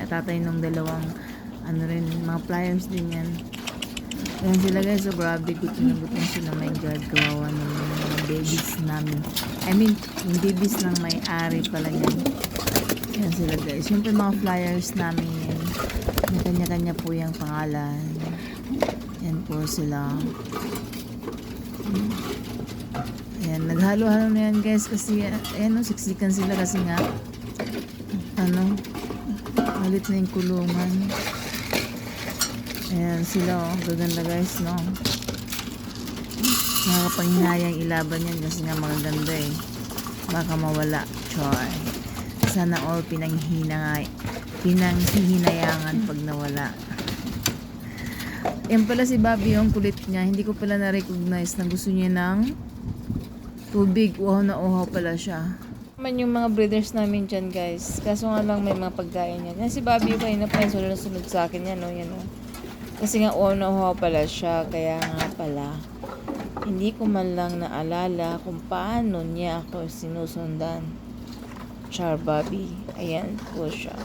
tatay nung dalawang ano rin, mga flyers din yan. Ayan sila guys, so grabe, gutom na gutom sila, my god, kawawa ng mga babies namin. I mean, yung babies ng may-ari pala yan. Ayan sila guys, syempre mga flyers namin yan, may kanya-kanya po yung pangalan. Ayan po sila. Ayan, naghalo-halo na yan guys, kasi ayan no, siksikan sila kasi nga ano, malit na yung kulungan. Ayan sila oh, gaganda guys no, nakakapanghinayang ilaban yan kasi nga magaganda eh, baka mawala. Char, sana all pinanghihinayangan pag nawala. Yan pala si Bobby, yung kulit niya, hindi ko pala na-recognize na gusto niya ng tubig. Uhaw na uhaw pala siya. Naman yung mga breeders namin dyan guys, kaso nga lang may mga pagkain yan. Yan si Bobby pa yun na pa yun, sunod sa akin yan o, yan o. Kasi nga uhaw na uhaw pala siya, kaya nga pala hindi ko man lang naalala kung paano niya ako sinusundan. Char Bobby, ayan po siya.